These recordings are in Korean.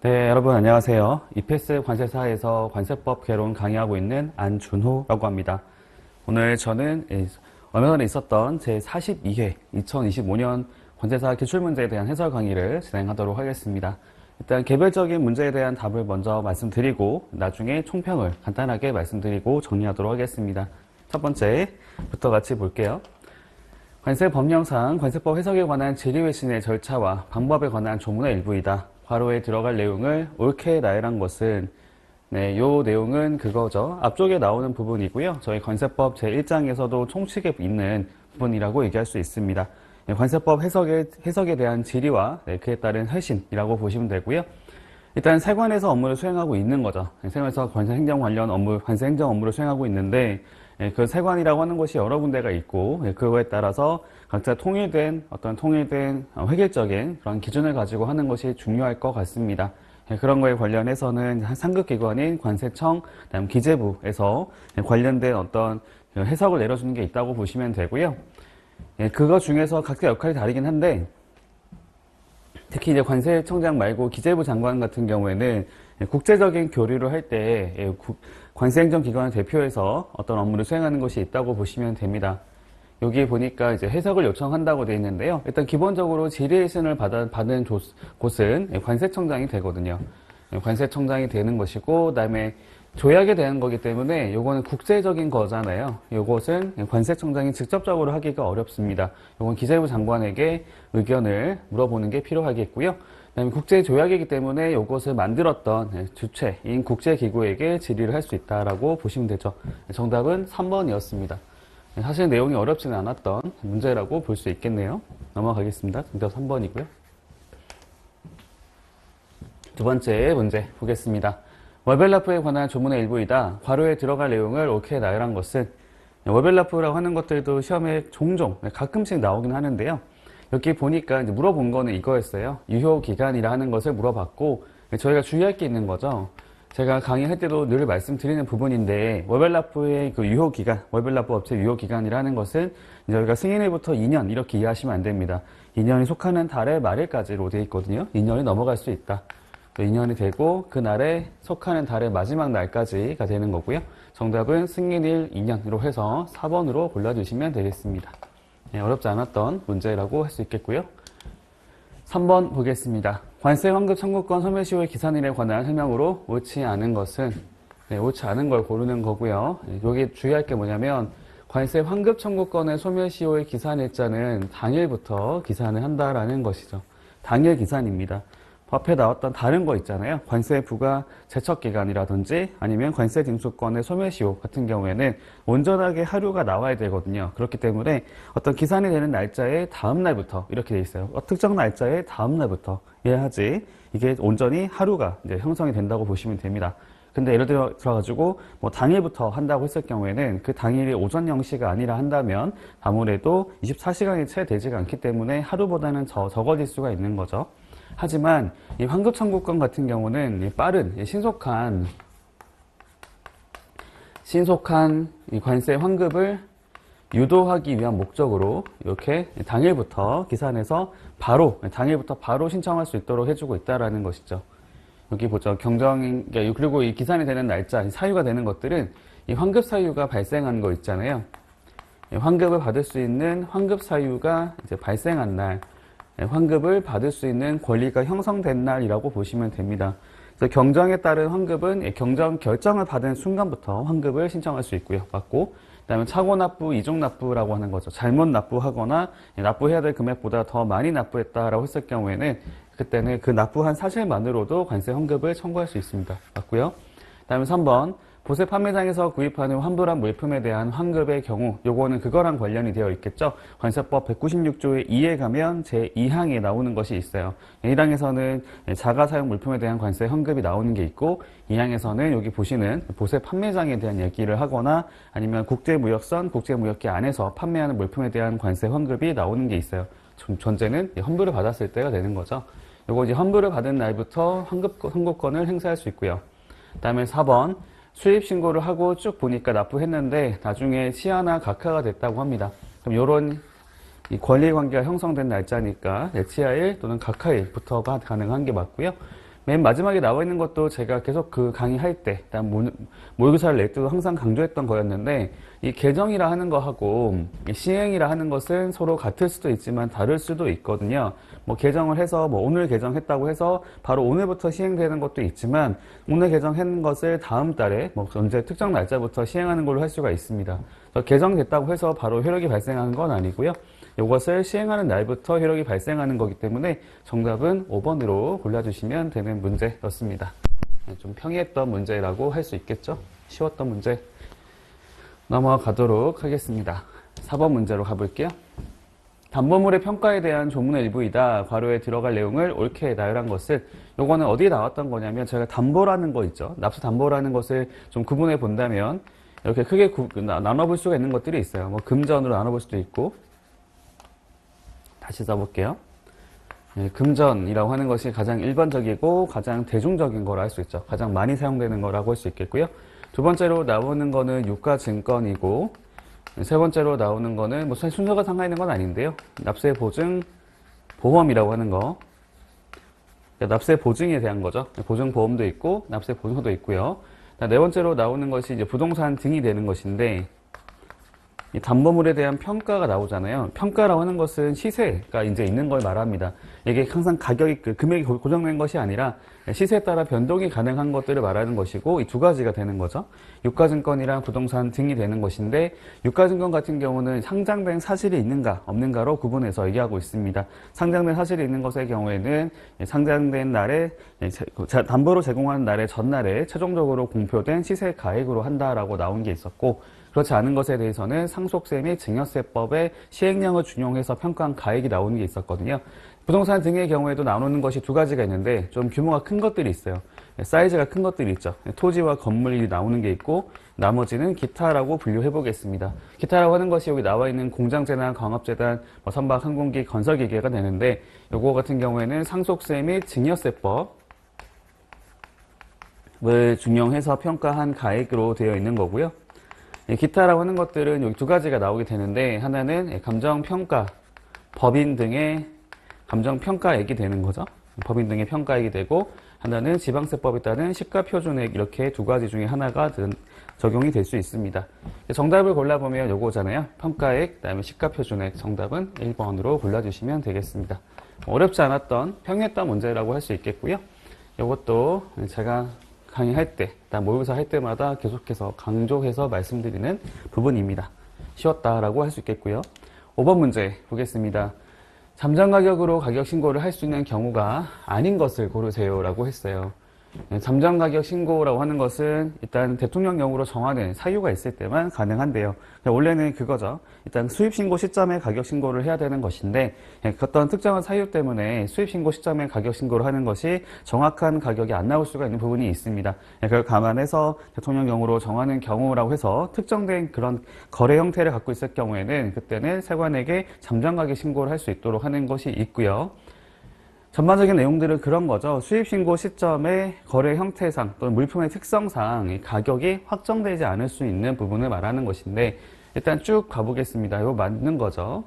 네, 여러분 안녕하세요. 이페스 관세사에서 관세법 개론 강의하고 있는 안준호라고 합니다. 오늘 저는 얼마 전에 있었던 제42회 2025년 관세사 기출문제에 대한 해설 강의를 진행하도록 하겠습니다. 일단 개별적인 문제에 대한 답을 먼저 말씀드리고 나중에 총평을 간단하게 말씀드리고 정리하도록 하겠습니다. 첫 번째부터 같이 볼게요. 관세법령상 관세법 해석에 관한 질의회신의 절차와 방법에 관한 조문의 일부이다. 괄호에 들어갈 내용을 옳게 나열한 것은 요 내용은 그거죠. 앞쪽에 나오는 부분이고요. 저희 관세법 제1장에서도 총칙에 있는 부분이라고 얘기할 수 있습니다. 관세법 해석에 대한 질의와 그에 따른 회신이라고 보시면 되고요. 일단 세관에서 업무를 수행하고 있는 거죠. 세관에서 관세행정 관련 업무, 관세행정 업무를 수행하고 있는데 그 세관이라고 하는 곳이 여러 군데가 있고 그거에 따라서 각자 통일된 획일적인 그런 기준을 가지고 하는 것이 중요할 것 같습니다. 그런 거에 관련해서는 상급기관인 관세청, 그다음 기재부에서 관련된 어떤 해석을 내려주는 게 있다고 보시면 되고요. 그거 중에서 각자 역할이 다르긴 한데 특히 이제 관세청장 말고 기재부 장관 같은 경우에는 국제적인 교류를 할 때 관세행정기관을 대표해서 어떤 업무를 수행하는 것이 있다고 보시면 됩니다. 여기 보니까 이제 해석을 요청한다고 되어 있는데요. 일단 기본적으로 질의회신을 받은 곳은 관세청장이 되거든요. 관세청장이 되는 것이고, 그다음에 조약이 되는 거기 때문에 요거는 국제적인 거잖아요. 요것은 관세청장이 직접적으로 하기가 어렵습니다. 요건 기재부 장관에게 의견을 물어보는 게 필요하겠고요. 그다음에 국제조약이기 때문에 요것을 만들었던 주체인 국제기구에게 질의를 할 수 있다라고 보시면 되죠. 정답은 3번이었습니다. 사실 내용이 어렵지는 않았던 문제라고 볼 수 있겠네요. 넘어가겠습니다. 정답 3번이고요. 두 번째 문제 보겠습니다. 월별납부에 관한 조문의 일부이다. 괄호에 들어갈 내용을 옳게 나열한 것은 월별납부라고 하는 것들도 시험에 종종 가끔씩 나오긴 하는데요. 여기 보니까 이제 물어본 거는 이거였어요. 유효기간이라 하는 것을 물어봤고 저희가 주의할 게 있는 거죠. 제가 강의할 때도 늘 말씀드리는 부분인데 월별납부의 그 유효기간, 월별납부 업체 유효기간이라는 것은 저희가 승인일부터 2년 이렇게 이해하시면 안 됩니다. 2년이 속하는 달의 말일까지로 되어 있거든요. 2년이 넘어갈 수 있다. 2년이 되고 그날에 속하는 달의 마지막 날까지가 되는 거고요. 정답은 승인일 2년으로 해서 4번으로 골라주시면 되겠습니다. 어렵지 않았던 문제라고 할 수 있겠고요. 3번 보겠습니다. 관세 환급 청구권 소멸시효의 기산일에 관한 설명으로 옳지 않은 것은 옳지 않은 걸 고르는 거고요. 여기 주의할 게 뭐냐면 관세 환급 청구권의 소멸시효의 기산일자는 당일부터 기산을 한다라는 것이죠. 당일 기산입니다. 앞에 나왔던 다른 거 있잖아요. 관세 부과 제척기간이라든지 아니면 관세 징수권의 소멸시효 같은 경우에는 온전하게 하루가 나와야 되거든요. 그렇기 때문에 어떤 기산이 되는 날짜의 다음 날부터 이렇게 돼 있어요. 특정 날짜의 다음 날부터 해야지 이게 온전히 하루가 이제 형성이 된다고 보시면 됩니다. 근데 예를 들어가지고 뭐 당일부터 한다고 했을 경우에는 그 당일이 오전 0시가 아니라 한다면 아무래도 24시간이 채 되지가 않기 때문에 하루보다는 적어질 수가 있는 거죠. 하지만 이 환급 청구권 같은 경우는 빠른 신속한 이 관세 환급을 유도하기 위한 목적으로 이렇게 당일부터 기산해서 당일부터 바로 신청할 수 있도록 해주고 있다라는 것이죠. 여기 보죠. 그리고 이 기산이 되는 날짜, 사유가 되는 것들은 이 환급 사유가 발생한 거 있잖아요. 환급을 받을 수 있는 환급 사유가 이제 발생한 날, 환급을 받을 수 있는 권리가 형성된 날이라고 보시면 됩니다. 그래서 경정에 따른 환급은 경정 결정을 받은 순간부터 환급을 신청할 수 있고요. 받고 그다음에 착오 납부, 이중 납부라고 하는 거죠. 잘못 납부하거나 납부해야 될 금액보다 더 많이 납부했다라고 했을 경우에는 그때는 그 납부한 사실만으로도 관세 환급을 청구할 수 있습니다. 맞고요. 그다음에 3번 보세 판매장에서 구입하는 환불한 물품에 대한 환급의 경우 요거는 그거랑 관련이 되어 있겠죠. 관세법 196조의 2에 가면 제2항에 나오는 것이 있어요. 1항에서는 자가 사용 물품에 대한 관세 환급이 나오는 게 있고 2항에서는 여기 보시는 보세 판매장에 대한 얘기를 하거나 아니면 국제무역선, 국제무역기 안에서 판매하는 물품에 대한 관세 환급이 나오는 게 있어요. 전제는 환불을 받았을 때가 되는 거죠. 요거 이제 환불을 받은 날부터 환급권을 행사할 수 있고요. 그다음에 4번 수입 신고를 하고 쭉 보니까 납부했는데 나중에 치아나 각하가 됐다고 합니다. 그럼 이런 이 권리관계가 형성된 날짜니까 치아일 또는 각하일부터가 가능한 게 맞고요. 맨 마지막에 나와 있는 것도 제가 계속 그 강의할 때, 모의고사를 낼 때도 항상 강조했던 거였는데, 이 개정이라 하는 거하고 시행이라 하는 것은 서로 같을 수도 있지만 다를 수도 있거든요. 뭐 개정을 해서 오늘 개정했다고 해서 바로 오늘부터 시행되는 것도 있지만, 오늘 개정한 것을 다음 달에 언제 특정 날짜부터 시행하는 걸로 할 수가 있습니다. 개정됐다고 해서 바로 효력이 발생하는 건 아니고요. 이것을 시행하는 날부터 효력이 발생하는 거기 때문에 정답은 5번으로 골라주시면 되는 문제였습니다. 좀 평이했던 문제라고 할 수 있겠죠? 쉬웠던 문제 넘어가도록 하겠습니다. 4번 문제로 가볼게요. 담보물의 평가에 대한 조문의 일부이다. 괄호에 들어갈 내용을 옳게 나열한 것은, 요거는 어디에 나왔던 거냐면 제가 담보라는 거 있죠. 납부 담보라는 것을 좀 구분해 본다면 이렇게 크게 나눠볼 수가 있는 것들이 있어요. 뭐 금전으로 나눠볼 수도 있고, 다시 써볼게요. 금전이라고 하는 것이 가장 일반적이고 가장 대중적인 거라 할 수 있죠. 가장 많이 사용되는 거라고 할 수 있겠고요. 두 번째로 나오는 거는 유가증권이고, 세 번째로 나오는 거는 뭐 순서가 상관있는 건 아닌데요. 납세 보증 보험이라고 하는 거. 납세 보증에 대한 거죠. 보증 보험도 있고 납세 보증도 있고요. 네 번째로 나오는 것이 이제 부동산 등이 되는 것인데, 이 담보물에 대한 평가가 나오잖아요. 평가라고 하는 것은 시세가 이제 있는 걸 말합니다. 이게 항상 가격이, 금액이 고정된 것이 아니라 시세에 따라 변동이 가능한 것들을 말하는 것이고, 이 두 가지가 되는 거죠. 유가증권이랑 부동산 등이 되는 것인데, 유가증권 같은 경우는 상장된 사실이 있는가 없는가로 구분해서 얘기하고 있습니다. 상장된 사실이 있는 것의 경우에는 상장된 날에, 담보로 제공하는 날의 전날에 최종적으로 공표된 시세 가액으로 한다라고 나온 게 있었고, 그렇지 않은 것에 대해서는 상속세 및 증여세법의 시행령을 준용해서 평가한 가액이 나오는 게 있었거든요. 부동산 등의 경우에도 나오는 것이 두 가지가 있는데, 좀 규모가 큰 것들이 있어요. 사이즈가 큰 것들이 있죠. 토지와 건물이 나오는 게 있고, 나머지는 기타라고 분류해 보겠습니다. 기타라고 하는 것이 여기 나와 있는 공장재단, 광업재단, 선박, 항공기, 건설기계가 되는데, 요거 같은 경우에는 상속세 및 증여세법을 준용해서 평가한 가액으로 되어 있는 거고요. 기타라고 하는 것들은 여기 두 가지가 나오게 되는데, 하나는 감정평가, 법인 등의 감정평가액이 되는 거죠. 법인 등의 평가액이 되고, 하나는 지방세법에 따른 시가표준액, 이렇게 두 가지 중에 하나가 적용이 될 수 있습니다. 정답을 골라보면 요거잖아요. 평가액, 그 다음에 시가표준액. 정답은 1번으로 골라주시면 되겠습니다. 어렵지 않았던 평이했던 문제라고 할 수 있겠고요. 요것도 제가 강의할 때, 모의고사 할 때마다 계속해서 강조해서 말씀드리는 부분입니다. 쉬웠다라고 할 수 있겠고요. 5번 문제 보겠습니다. 잠정 가격으로 가격 신고를 할 수 있는 경우가 아닌 것을 고르세요 라고 했어요. 잠정 가격 신고라고 하는 것은 일단 대통령령으로 정하는 사유가 있을 때만 가능한데요. 원래는 그거죠. 일단 수입 신고 시점에 가격 신고를 해야 되는 것인데, 어떤 특정한 사유 때문에 수입 신고 시점에 가격 신고를 하는 것이 정확한 가격이 안 나올 수가 있는 부분이 있습니다. 그걸 감안해서 대통령령으로 정하는 경우라고 해서 특정된 그런 거래 형태를 갖고 있을 경우에는 그때는 세관에게 잠정 가격 신고를 할 수 있도록 하는 것이 있고요. 전반적인 내용들은 그런 거죠. 수입신고 시점의 거래 형태상 또는 물품의 특성상 가격이 확정되지 않을 수 있는 부분을 말하는 것인데, 일단 쭉 가보겠습니다. 이거 맞는 거죠.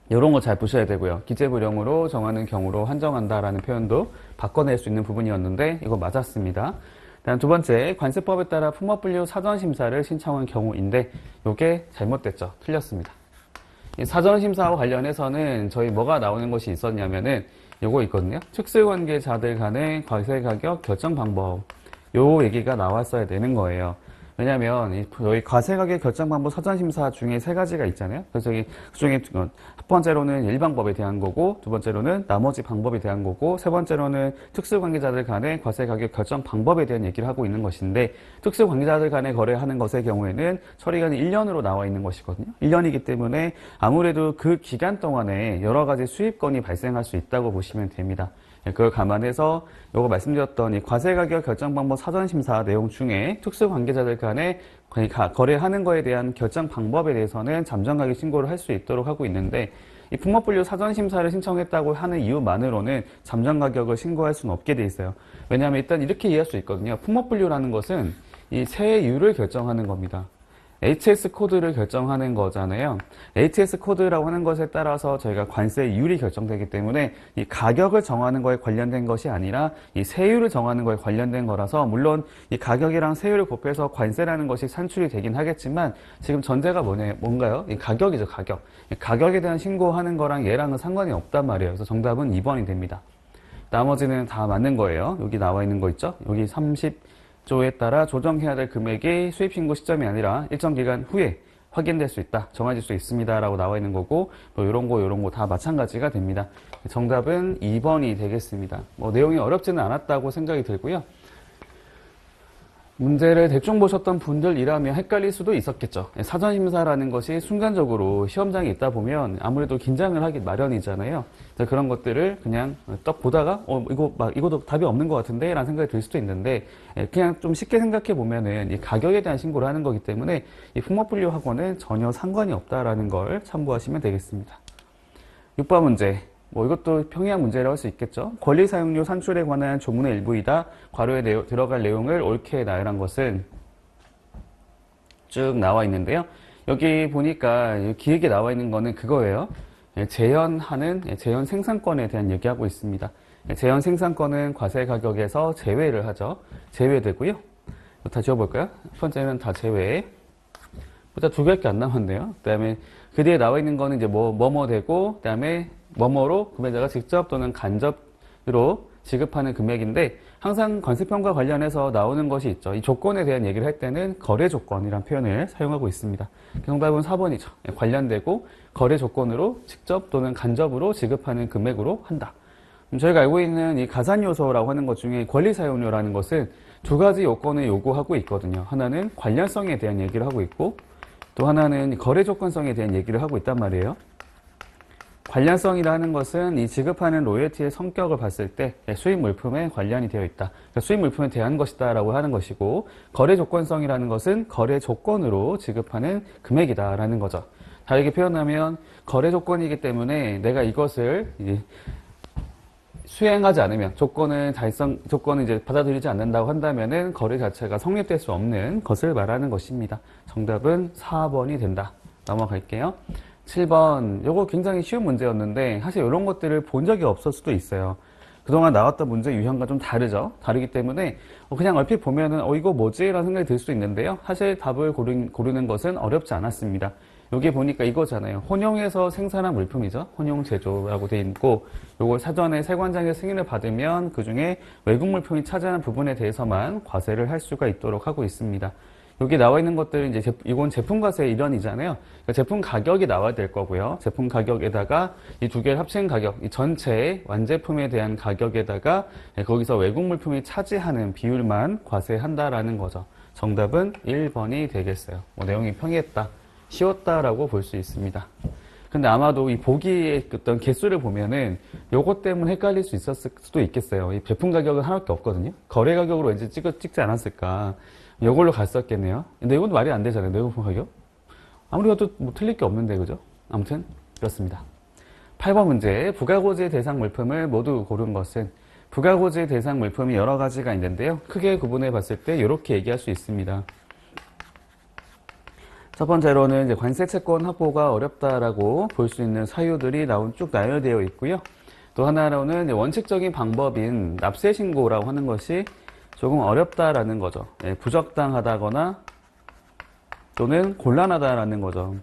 이런 거 잘 보셔야 되고요. 기재부령으로 정하는 경우로 한정한다라는 표현도 바꿔낼 수 있는 부분이었는데 이거 맞았습니다. 다음 두 번째, 관세법에 따라 품업분류 사전심사를 신청한 경우인데 이게 잘못됐죠. 틀렸습니다. 사전심사와 관련해서는 저희 뭐가 나오는 것이 있었냐면은 요거 있거든요. 특수관계자들 간의 과세가격 결정 방법, 요 얘기가 나왔어야 되는 거예요. 왜냐면 저희 과세가격 결정 방법 사전심사 중에 세 가지가 있잖아요. 그래서 그중에 첫 번째로는 일방법에 대한 거고, 두 번째로는 나머지 방법에 대한 거고, 세 번째로는 특수관계자들 간의 과세가격 결정 방법에 대한 얘기를 하고 있는 것인데, 특수관계자들 간에 거래하는 것의 경우에는 처리기간이 1년으로 나와 있는 것이거든요. 1년이기 때문에 아무래도 그 기간 동안에 여러 가지 수입건이 발생할 수 있다고 보시면 됩니다. 그걸 감안해서 요거 말씀드렸던 이 과세가격 결정 방법 사전심사 내용 중에 특수관계자들 간에 거래하는 거에 대한 결정 방법에 대해서는 잠정가격 신고를 할 수 있도록 하고 있는데, 이 품목분류 사전심사를 신청했다고 하는 이유만으로는 잠정가격을 신고할 수는 없게 돼 있어요. 왜냐하면 일단 이렇게 이해할 수 있거든요. 품목분류라는 것은 이 세율을 결정하는 겁니다. HS 코드를 결정하는 거잖아요. HS 코드라고 하는 것에 따라서 저희가 관세율이 결정되기 때문에 이 가격을 정하는 거에 관련된 것이 아니라 이 세율을 정하는 거에 관련된 거라서, 물론 이 가격이랑 세율을 곱해서 관세라는 것이 산출이 되긴 하겠지만 지금 전제가 뭔가요? 이 가격이죠, 가격. 이 가격에 대한 신고하는 거랑 얘랑은 상관이 없단 말이에요. 그래서 정답은 2번이 됩니다. 나머지는 다 맞는 거예요. 여기 나와 있는 거 있죠? 여기 30조에 따라 조정해야 될 금액이 수입신고 시점이 아니라 일정 기간 후에 확인될 수 있다, 정해질 수 있습니다 라고 나와 있는 거고, 뭐 요런 거 다 마찬가지가 됩니다. 정답은 2번이 되겠습니다. 뭐 내용이 어렵지는 않았다고 생각이 들고요. 문제를 대충 보셨던 분들이라면 헷갈릴 수도 있었겠죠. 사전심사라는 것이 순간적으로 시험장에 있다 보면 아무래도 긴장을 하기 마련이잖아요. 그런 것들을 그냥 딱 보다가 이거도 답이 없는 것 같은데 라는 생각이 들 수도 있는데, 그냥 좀 쉽게 생각해 보면은 이 가격에 대한 신고를 하는 거기 때문에 이 풍목분류하고는 전혀 상관이 없다라는 걸 참고하시면 되겠습니다. 6번 문제. 이것도 평이한 문제라고 할 수 있겠죠. 권리 사용료 산출에 관한 조문의 일부이다. 괄호에 들어갈 내용을 옳게 나열한 것은 쭉 나와 있는데요. 여기 보니까 기획에 나와 있는 거는 그거예요. 재현 생산권에 대한 얘기하고 있습니다. 재현 생산권은 과세 가격에서 제외를 하죠. 제외되고요. 다 지워볼까요? 첫 번째는 다 제외. 일단 두 개밖에 안 남았네요. 그 다음에 그 뒤에 나와 있는 거는 이제 뭐뭐 되고, 그 다음에 뭐뭐로 구매자가 직접 또는 간접으로 지급하는 금액인데, 항상 관세편과 관련해서 나오는 것이 있죠. 이 조건에 대한 얘기를 할 때는 거래 조건이라는 표현을 사용하고 있습니다. 정답은 4번이죠. 관련되고 거래 조건으로 직접 또는 간접으로 지급하는 금액으로 한다. 저희가 알고 있는 이 가산 요소라고 하는 것 중에 권리 사용료라는 것은 두 가지 요건을 요구하고 있거든요. 하나는 관련성에 대한 얘기를 하고 있고, 또 하나는 거래 조건성에 대한 얘기를 하고 있단 말이에요. 관련성이라는 것은 이 지급하는 로열티의 성격을 봤을 때 수입 물품에 관련이 되어 있다. 그러니까 수입 물품에 대한 것이다 라고 하는 것이고, 거래 조건성이라는 것은 거래 조건으로 지급하는 금액이다 라는 거죠. 다르게 표현하면 거래 조건이기 때문에 내가 이것을 수행하지 않으면, 조건을 이제 받아들이지 않는다고 한다면은 거래 자체가 성립될 수 없는 것을 말하는 것입니다. 정답은 4번이 된다. 넘어갈게요. 7번. 요거 굉장히 쉬운 문제였는데 사실 이런 것들을 본 적이 없을 수도 있어요. 그동안 나왔던 문제 유형과 좀 다르죠. 다르기 때문에 그냥 얼핏 보면은 이거 뭐지? 라는 생각이 들 수도 있는데요. 사실 답을 고르는 것은 어렵지 않았습니다. 여기 보니까 이거잖아요. 혼용해서 생산한 물품이죠. 혼용 제조라고 되어 있고, 요걸 사전에 세관장의 승인을 받으면 그 중에 외국 물품이 차지하는 부분에 대해서만 과세를 할 수가 있도록 하고 있습니다. 여기 나와 있는 것들은 이건 제품 과세의 일환이잖아요. 그러니까 제품 가격이 나와야 될 거고요. 제품 가격에다가 이 두 개를 합친 가격, 이 전체 완제품에 대한 가격에다가 거기서 외국 물품이 차지하는 비율만 과세한다라는 거죠. 정답은 1번이 되겠어요. 내용이 평이했다, 쉬웠다라고 볼 수 있습니다. 근데 아마도 이 보기의 어떤 개수를 보면은 요것 때문에 헷갈릴 수 있었을 수도 있겠어요. 이 제품 가격은 하나밖에 없거든요. 거래 가격으로 왠지 찍지 않았을까. 요걸로 갔었겠네요. 근데 이건 말이 안 되잖아요. 내구품 가격. 아무리 봐도 틀릴 게 없는데, 그죠? 아무튼 그렇습니다. 8번 문제. 부가고지 대상 물품을 모두 고른 것은, 부가고지 대상 물품이 여러 가지가 있는데요. 크게 구분해 봤을 때 이렇게 얘기할 수 있습니다. 첫 번째로는 이제 관세 채권 확보가 어렵다라고 볼 수 있는 사유들이 쭉 나열되어 있고요. 또 하나로는 원칙적인 방법인 납세 신고라고 하는 것이 조금 어렵다라는 거죠. 부적당하다거나 또는 곤란하다라는 거죠.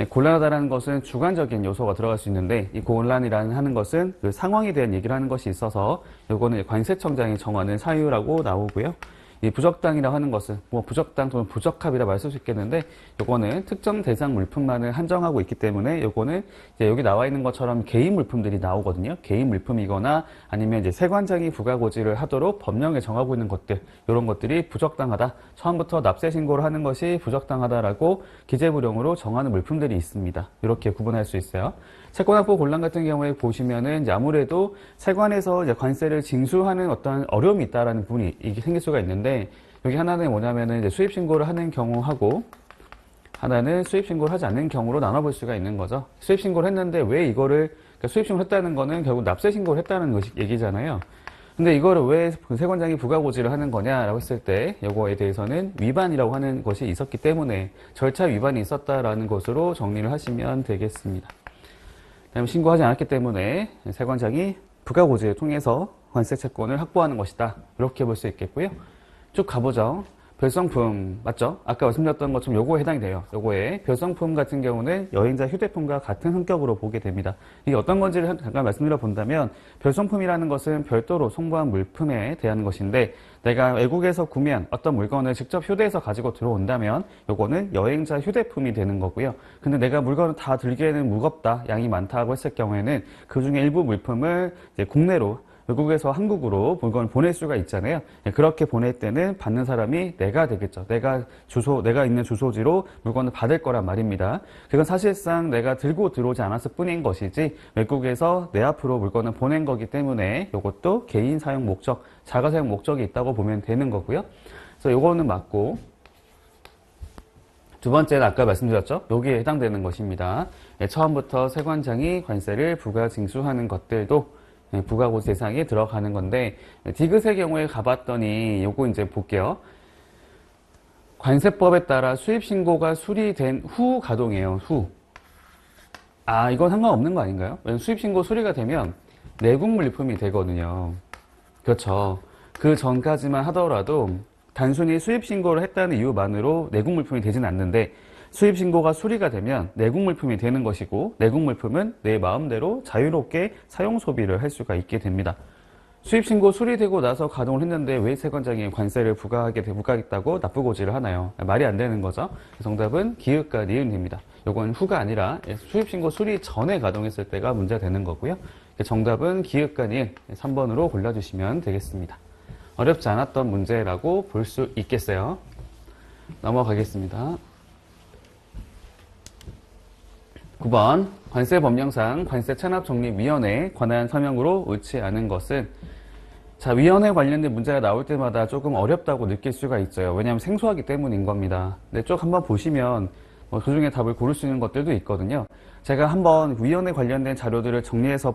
곤란하다라는 것은 주관적인 요소가 들어갈 수 있는데, 이 곤란이라는 하는 것은 그 상황에 대한 얘기를 하는 것이 있어서 요거는 관세청장이 정하는 사유라고 나오고요. 이 부적당이라고 하는 것은 부적당 또는 부적합이라 말할 수 있겠는데, 요거는 특정 대상 물품만을 한정하고 있기 때문에 요거는 이제 여기 나와 있는 것처럼 개인 물품들이 나오거든요. 개인 물품이거나 아니면 이제 세관장이 부가고지를 하도록 법령에 정하고 있는 것들, 이런 것들이 부적당하다. 처음부터 납세 신고를 하는 것이 부적당하다라고 기재부령으로 정하는 물품들이 있습니다. 이렇게 구분할 수 있어요. 채권확보 곤란 같은 경우에 보시면은 이제 아무래도 세관에서 이제 관세를 징수하는 어떤 어려움이 있다라는 부분이 이게 생길 수가 있는데, 여기 하나는 뭐냐면은 이제 수입 신고를 하는 경우하고 하나는 수입 신고를 하지 않는 경우로 나눠볼 수가 있는 거죠. 수입 신고를 했는데 왜 이거를, 그러니까 수입 신고를 했다는 거는 결국 납세 신고를 했다는 것이 얘기잖아요. 근데 이거를 왜 세관장이 부가고지를 하는 거냐라고 했을 때 요거에 대해서는 위반이라고 하는 것이 있었기 때문에 절차 위반이 있었다라는 것으로 정리를 하시면 되겠습니다. 그다음에 신고하지 않았기 때문에 세관장이 부가고지를 통해서 관세 채권을 확보하는 것이다. 이렇게 볼 수 있겠고요. 쭉 가보죠. 별성품 맞죠? 아까 말씀드렸던 것처럼 요거에 해당이 돼요. 요거에 별성품 같은 경우는 여행자 휴대폰과 같은 성격으로 보게 됩니다. 이게 어떤 건지를 잠깐 말씀드려 본다면 별성품이라는 것은 별도로 송부한 물품에 대한 것인데 내가 외국에서 구매한 어떤 물건을 직접 휴대해서 가지고 들어온다면 요거는 여행자 휴대품이 되는 거고요. 근데 내가 물건을 다 들기에는 무겁다, 양이 많다고 했을 경우에는 그 중에 일부 물품을 이제 국내로 외국에서 한국으로 물건을 보낼 수가 있잖아요. 그렇게 보낼 때는 받는 사람이 내가 되겠죠. 내가 있는 주소지로 물건을 받을 거란 말입니다. 그건 사실상 내가 들고 들어오지 않았을 뿐인 것이지 외국에서 내 앞으로 물건을 보낸 거기 때문에 이것도 개인 사용 목적, 자가 사용 목적이 있다고 보면 되는 거고요. 그래서 이거는 맞고 두 번째는 아까 말씀드렸죠. 여기에 해당되는 것입니다. 처음부터 세관장이 관세를 부가 징수하는 것들도 부가고지 대상에 들어가는 건데 디귿의 경우에 가봤더니 요거 이제 볼게요. 관세법에 따라 수입신고가 수리된 후 가동이에요. 후. 이건 상관없는 거 아닌가요? 왜냐면 수입신고 수리가 되면 내국 물품이 되거든요. 그렇죠. 그 전까지만 하더라도 단순히 수입신고를 했다는 이유만으로 내국 물품이 되진 않는데 수입신고가 수리가 되면 내국 물품이 되는 것이고 내국 물품은 내 마음대로 자유롭게 사용 소비를 할 수가 있게 됩니다. 수입신고 수리되고 나서 가동을 했는데 왜 세관장이 관세를 부과하겠다고 납부고지를 하나요? 말이 안 되는 거죠. 정답은 기읍과 니은입니다. 요건 후가 아니라 수입신고 수리 전에 가동했을 때가 문제가 되는 거고요. 정답은 기읍과 니은 3번으로 골라주시면 되겠습니다. 어렵지 않았던 문제라고 볼 수 있겠어요. 넘어가겠습니다. 9번 관세법령상 관세체납정립위원회에 관한 서명으로 옳지 않은 것은 자, 위원회 관련된 문제가 나올 때마다 조금 어렵다고 느낄 수가 있어요. 왜냐하면 생소하기 때문인 겁니다. 근데 쭉 한번 보시면 그 중에 답을 고를 수 있는 것들도 있거든요. 제가 한번 위원회 관련된 자료들을 정리해서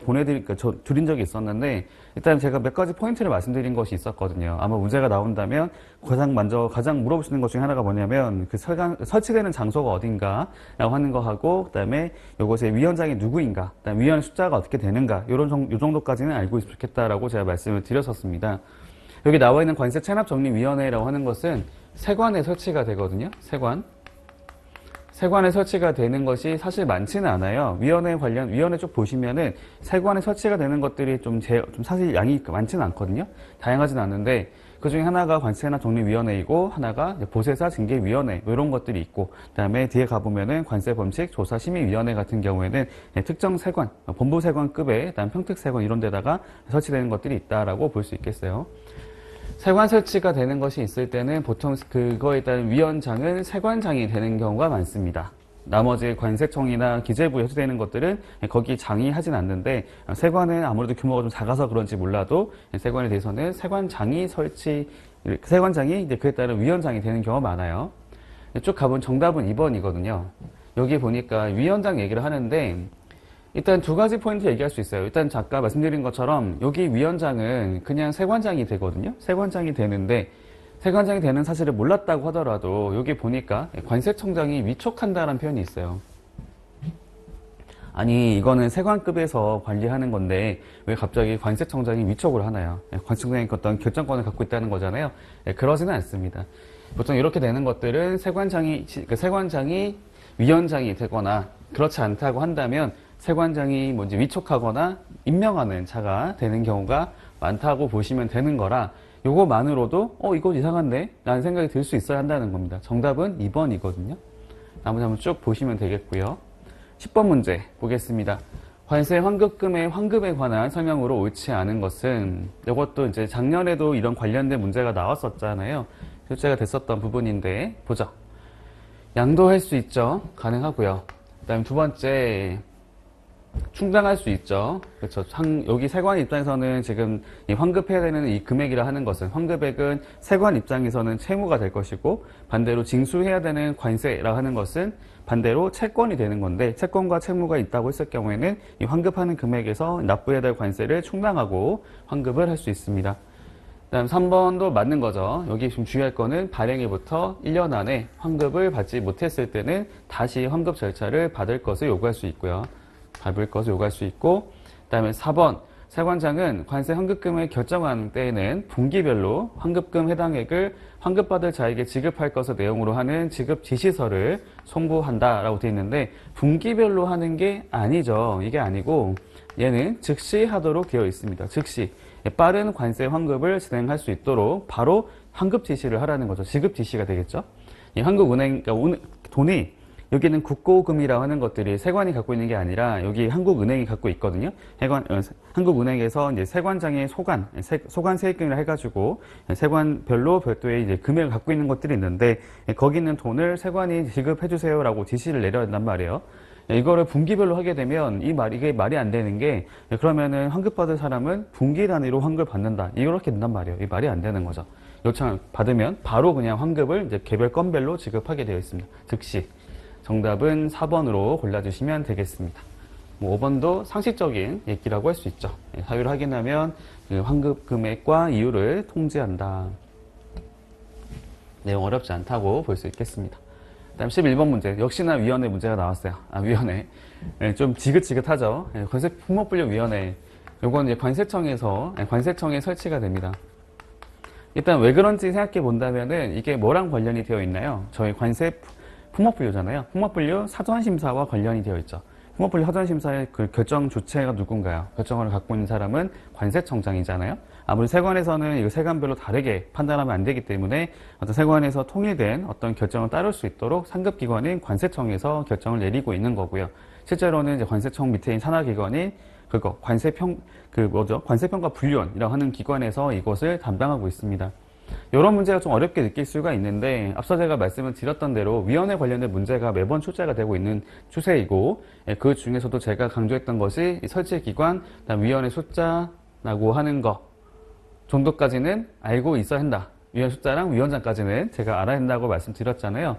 드린 적이 있었는데 일단 제가 몇 가지 포인트를 말씀드린 것이 있었거든요. 아마 문제가 나온다면 가장 물어보시는 것 중에 하나가 뭐냐면 그 설치되는 장소가 어딘가 라고 하는 거 하고 그다음에 요것의 위원장이 누구인가, 그다음에 위원 숫자가 어떻게 되는가 요 정도까지는 알고 있으면 좋겠다라고 제가 말씀을 드렸었습니다. 여기 나와 있는 관세체납정립위원회라고 하는 것은 세관에 설치가 되거든요. 세관에 설치가 되는 것이 사실 많지는 않아요. 위원회 쭉 보시면은 세관에 설치가 되는 것들이 좀 사실 양이 많지는 않거든요. 다양하진 않은데 그 중에 하나가 관세체납정립위원회이고 하나가 보세사 징계위원회 이런 것들이 있고 그다음에 뒤에 가보면은 관세범칙조사심의위원회 같은 경우에는 특정 세관, 본부세관급의 그다음 평특세관 이런 데다가 설치되는 것들이 있다라고 볼 수 있겠어요. 세관 설치가 되는 것이 있을 때는 보통 그거에 따른 위원장은 세관장이 되는 경우가 많습니다. 나머지 관세청이나 기재부에 설치되는 것들은 거기 장이 하진 않는데 세관은 아무래도 규모가 좀 작아서 그런지 몰라도 세관에 대해서는 세관장이 이제 그에 따른 위원장이 되는 경우가 많아요. 쭉 가본 정답은 2번이거든요. 여기 보니까 위원장 얘기를 하는데 일단 두 가지 포인트 얘기할 수 있어요. 일단 아까 말씀드린 것처럼 여기 위원장은 그냥 세관장이 되거든요. 세관장이 되는데 세관장이 되는 사실을 몰랐다고 하더라도 여기 보니까 관세청장이 위촉한다라는 표현이 있어요. 아니 이거는 세관급에서 관리하는 건데 왜 갑자기 관세청장이 위촉을 하나요? 관세청장이 어떤 결정권을 갖고 있다는 거잖아요. 그러지는 않습니다. 보통 이렇게 되는 것들은 세관장이 위원장이 되거나 그렇지 않다고 한다면 세관장이 뭔지 위촉하거나 임명하는 자가 되는 경우가 많다고 보시면 되는 거라 요거만으로도 이거 이상한데? 라는 생각이 들 수 있어야 한다는 겁니다. 정답은 2번이거든요. 나머지 한번 쭉 보시면 되겠고요. 10번 문제 보겠습니다. 관세 환급금의 환급에 관한 설명으로 옳지 않은 것은 이것도 이제 작년에도 이런 관련된 문제가 나왔었잖아요. 출제가 됐었던 부분인데 보죠. 양도할 수 있죠. 가능하고요. 그 다음에 두 번째 충당할 수 있죠. 그렇죠. 여기 세관 입장에서는 지금 이 환급해야 되는 이 금액이라 하는 것은 환급액은 세관 입장에서는 채무가 될 것이고 반대로 징수해야 되는 관세라 하는 것은 반대로 채권이 되는 건데 채권과 채무가 있다고 했을 경우에는 이 환급하는 금액에서 납부해야 될 관세를 충당하고 환급을 할 수 있습니다. 그다음 3번도 맞는 거죠. 여기 좀 주의할 거는 발행일부터 1년 안에 환급을 받지 못했을 때는 다시 환급 절차를 받을 것을 요구할 수 있고요. 밟을 것을 요구할 수 있고, 그다음에 4번 세관장은 관세 환급금을 결정하는 때에는 분기별로 환급금 해당액을 환급받을 자에게 지급할 것을 내용으로 하는 지급 지시서를 송부한다라고 되어 있는데 분기별로 하는 게 아니죠. 이게 아니고 얘는 즉시 하도록 되어 있습니다. 즉시 빠른 관세 환급을 진행할 수 있도록 바로 환급 지시를 하라는 거죠. 지급 지시가 되겠죠. 이 한국은행 그러니까 돈이 여기는 국고금이라고 하는 것들이 세관이 갖고 있는 게 아니라 여기 한국은행이 갖고 있거든요. 한국은행에서 이제 세관장의 소관 세입금을 해가지고 세관별로 별도의 이제 금액을 갖고 있는 것들이 있는데 거기 있는 돈을 세관이 지급해주세요라고 지시를 내려야 한단 말이에요. 이거를 분기별로 하게 되면 이게 말이 안 되는 게 그러면은 환급받을 사람은 분기 단위로 환급을 받는다. 이렇게 된단 말이에요. 이 말이 안 되는 거죠. 요청을 받으면 바로 그냥 환급을 이제 개별 건별로 지급하게 되어 있습니다. 즉시. 정답은 4번으로 골라주시면 되겠습니다. 5번도 상식적인 얘기라고 할 수 있죠. 사유를 확인하면 환급 금액과 이유를 통지한다. 내용 어렵지 않다고 볼 수 있겠습니다. 다음 11번 문제. 역시나 위원회 문제가 나왔어요. 위원회. 좀 지긋지긋하죠. 관세품목분류위원회. 요건 이제 관세청에 설치가 됩니다. 일단 왜 그런지 생각해 본다면은 이게 뭐랑 관련이 되어 있나요? 저희 품목분류잖아요. 품목분류 사전심사와 관련이 되어 있죠. 품목분류 사전심사의 그 결정 주체가 누군가요? 결정을 갖고 있는 사람은 관세청장이잖아요. 아무리 세관에서는 이거 세관별로 다르게 판단하면 안 되기 때문에 어떤 세관에서 통일된 어떤 결정을 따를 수 있도록 상급기관인 관세청에서 결정을 내리고 있는 거고요. 실제로는 이제 관세청 밑에 있는 산하기관인 관세평가분류원이라고 하는 기관에서 이것을 담당하고 있습니다. 이런 문제가 좀 어렵게 느낄 수가 있는데 앞서 제가 말씀을 드렸던 대로 위원회 관련된 문제가 매번 출제가 되고 있는 추세이고 그 중에서도 제가 강조했던 것이 설치기관, 그다음 위원회 숫자라고 하는 거 정도까지는 알고 있어야 한다. 위원 숫자랑 위원장까지는 제가 알아야 한다고 말씀드렸잖아요.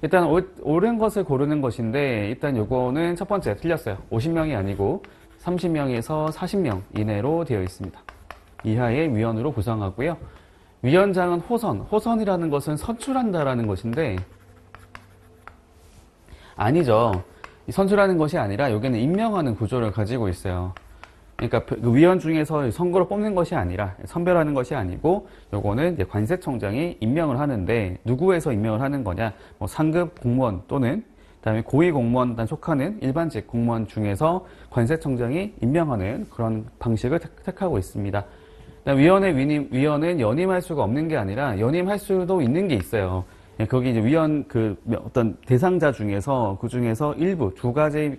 일단 옳은 것을 고르는 것인데 일단 요거는 첫 번째 틀렸어요. 50명이 아니고 30명에서 40명 이내로 되어 있습니다. 이하의 위원으로 구성하고요. 위원장은 호선이라는 것은 선출한다라는 것인데 아니죠. 선출하는 것이 아니라 여기는 임명하는 구조를 가지고 있어요. 그러니까 그 위원 중에서 선거로 뽑는 것이 아니라 선별하는 것이 아니고 요거는 이제 관세청장이 임명을 하는데 누구에서 임명을 하는 거냐? 뭐 상급 공무원 또는 그다음에 고위 공무원단 속하는 일반직 공무원 중에서 관세청장이 임명하는 그런 방식을 택하고 있습니다. 위원회 위원은 연임할 수가 없는 게 아니라 연임할 수도 있는 게 있어요. 거기 이제 위원 어떤 대상자 중에서 그 중에서 일부 두 가지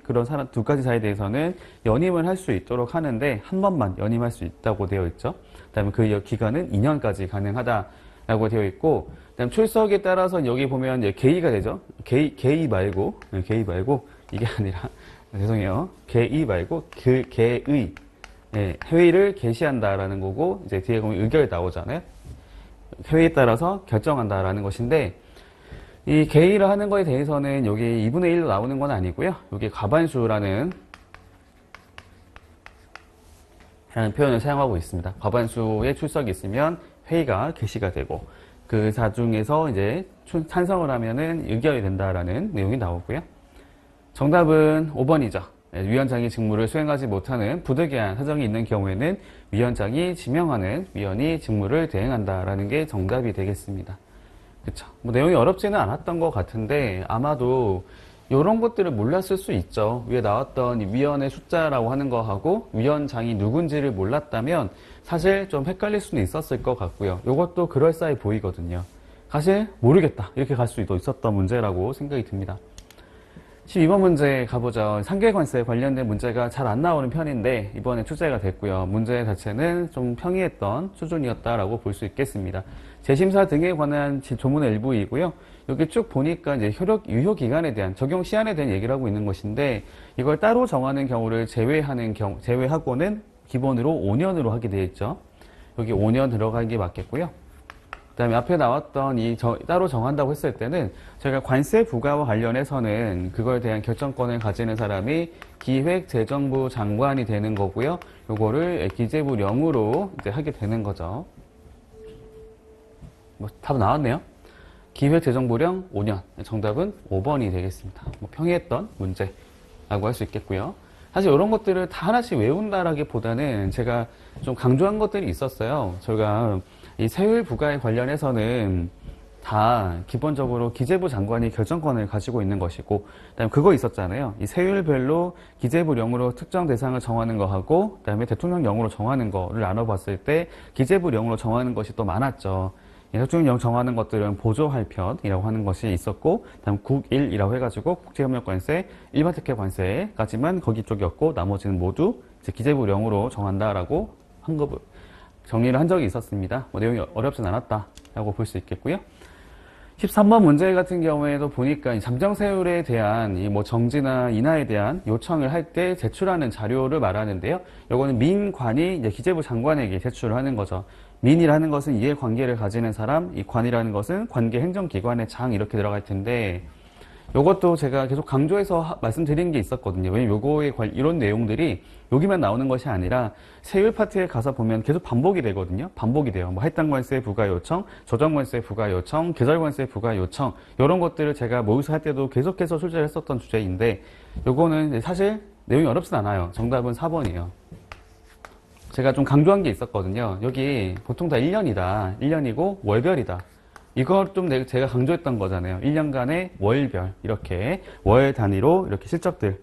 자에 대해서는 연임을 할 수 있도록 하는데 한 번만 연임할 수 있다고 되어 있죠. 그다음에 그 기간은 2년까지 가능하다라고 되어 있고, 그다음 출석에 따라서 여기 보면 이제 개의가 되죠. 개의 말고 이게 아니라 죄송해요. 개의 말고 개의. 회의를 개시한다라는 거고 이제 뒤에 보면 의결이 나오잖아요. 회의에 따라서 결정한다라는 것인데 이 개의를 하는 거에 대해서는 여기 2분의 1로 나오는 건 아니고요. 여기 과반수라는 표현을 사용하고 있습니다. 과반수의 출석이 있으면 회의가 개시가 되고 그 중에서 이제 찬성을 하면은 의결이 된다라는 내용이 나오고요. 정답은 5번이죠. 위원장이 직무를 수행하지 못하는 부득이한 사정이 있는 경우에는 위원장이 지명하는 위원이 직무를 대행한다라는 게 정답이 되겠습니다. 그쵸? 뭐 내용이 어렵지는 않았던 것 같은데 아마도 이런 것들을 몰랐을 수 있죠. 위에 나왔던 이 위원회 숫자라고 하는 거하고 위원장이 누군지를 몰랐다면 사실 좀 헷갈릴 수는 있었을 것 같고요. 이것도 그럴싸해 보이거든요. 사실 모르겠다 이렇게 갈 수도 있었던 문제라고 생각이 듭니다. 12번 문제 가보죠. 상계관세 관련된 문제가 잘 안 나오는 편인데 이번에 출제가 됐고요. 문제 자체는 좀 평이했던 수준이었다라고 볼 수 있겠습니다. 재심사 등에 관한 조문의 일부이고요. 여기 쭉 보니까 이제 유효 기간에 대한 적용 시한에 대한 얘기를 하고 있는 것인데 이걸 따로 정하는 경우를 제외하고는 기본으로 5년으로 하게 되어 있죠. 여기 5년 들어가는 게 맞겠고요. 그다음에 앞에 나왔던 따로 정한다고 했을 때는 저희가 관세 부과와 관련해서는 그거에 대한 결정권을 가지는 사람이 기획재정부 장관이 되는 거고요. 요거를 기재부령으로 이제 하게 되는 거죠. 답 나왔네요. 기획재정부령 5년. 정답은 5번이 되겠습니다. 평이했던 문제라고 할 수 있겠고요. 사실 이런 것들을 다 하나씩 외운다라기보다는 제가 좀 강조한 것들이 있었어요. 저희가 이 세율 부과에 관련해서는 다 기본적으로 기재부 장관이 결정권을 가지고 있는 것이고, 그다음에 그거 있었잖아요. 이 세율별로 기재부령으로 특정 대상을 정하는 거하고, 그다음에 대통령령으로 정하는 거를 나눠봤을 때 기재부령으로 정하는 것이 또 많았죠. 대통령령 정하는 것들은 보조할편이라고 하는 것이 있었고, 다음 국일이라고 해가지고 국제협력관세, 일반특혜관세까지만 거기 쪽이었고, 나머지는 모두 이제 기재부령으로 정한다라고 정리를 한 적이 있었습니다. 내용이 어렵진 않았다라고 볼 수 있겠고요. 13번 문제 같은 경우에도 보니까 잠정세율에 대한 정지나 인하에 대한 요청을 할 때 제출하는 자료를 말하는데요. 요거는 민관이 이제 기재부 장관에게 제출을 하는 거죠. 민이라는 것은 이해관계를 가지는 사람, 이 관이라는 것은 관계행정기관의 장 이렇게 들어갈 텐데, 요것도 제가 계속 강조해서 말씀드린 게 있었거든요. 왜냐면 요거의 이런 내용들이 여기만 나오는 것이 아니라 세율 파트에 가서 보면 계속 반복이 되거든요. 반복이 돼요. 할당관세 부과 요청, 조정관세 부과 요청, 계절관세 부과 요청, 이런 것들을 제가 모의고사 할 때도 계속해서 출제를 했었던 주제인데, 요거는 사실 내용이 어렵진 않아요. 정답은 4번이에요. 제가 좀 강조한 게 있었거든요. 여기 보통 다 1년이다. 1년이고 월별이다. 이걸 좀 제가 강조했던 거잖아요. 1년간의 월별, 이렇게 월 단위로 이렇게 실적들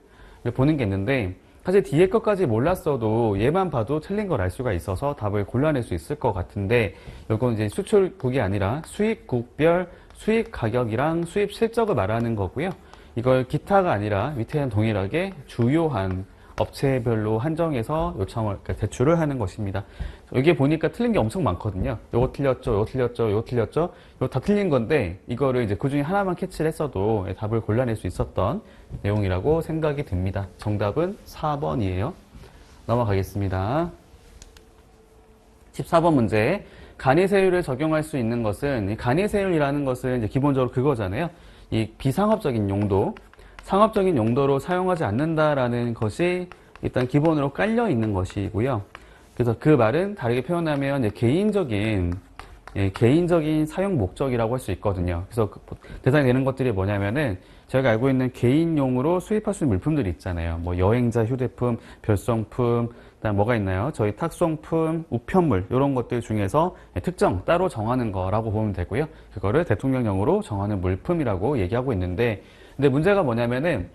보는 게 있는데, 사실 뒤에 것까지 몰랐어도 얘만 봐도 틀린 걸 알 수가 있어서 답을 골라낼 수 있을 것 같은데, 이건 이제 수출국이 아니라 수입국별 수입 가격이랑 수입 실적을 말하는 거고요. 이걸 기타가 아니라 밑에는 동일하게 주요한 업체별로 한정해서 요청을, 그러니까 제출을 하는 것입니다. 여기에 보니까 틀린 게 엄청 많거든요. 요거 틀렸죠, 요거 틀렸죠, 요거 틀렸죠. 이거 다 틀린 건데, 이거를 이제 그 중에 하나만 캐치를 했어도 답을 골라낼 수 있었던 내용이라고 생각이 듭니다. 정답은 4번이에요. 넘어가겠습니다. 14번 문제. 간이세율을 적용할 수 있는 것은, 이 간이세율이라는 것은 이제 기본적으로 그거잖아요. 이 비상업적인 용도, 상업적인 용도로 사용하지 않는다라는 것이 일단 기본으로 깔려 있는 것이고요. 그래서 그 말은 다르게 표현하면 이제 개인적인 사용 목적이라고 할 수 있거든요. 그래서 대상이 되는 것들이 뭐냐면은 저희가 알고 있는 개인용으로 수입할 수 있는 물품들이 있잖아요. 여행자 휴대품, 별성품, 그다음 뭐가 있나요? 저희 탁송품, 우편물 이런 것들 중에서 특정 따로 정하는 거라고 보면 되고요. 그거를 대통령령으로 정하는 물품이라고 얘기하고 있는데, 근데 문제가 뭐냐면은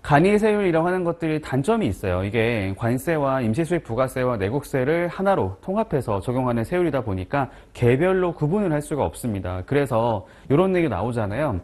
간이세율이라고 하는 것들이 단점이 있어요. 이게 관세와 임시수입 부가세와 내국세를 하나로 통합해서 적용하는 세율이다 보니까 개별로 구분을 할 수가 없습니다. 그래서 이런 얘기 나오잖아요.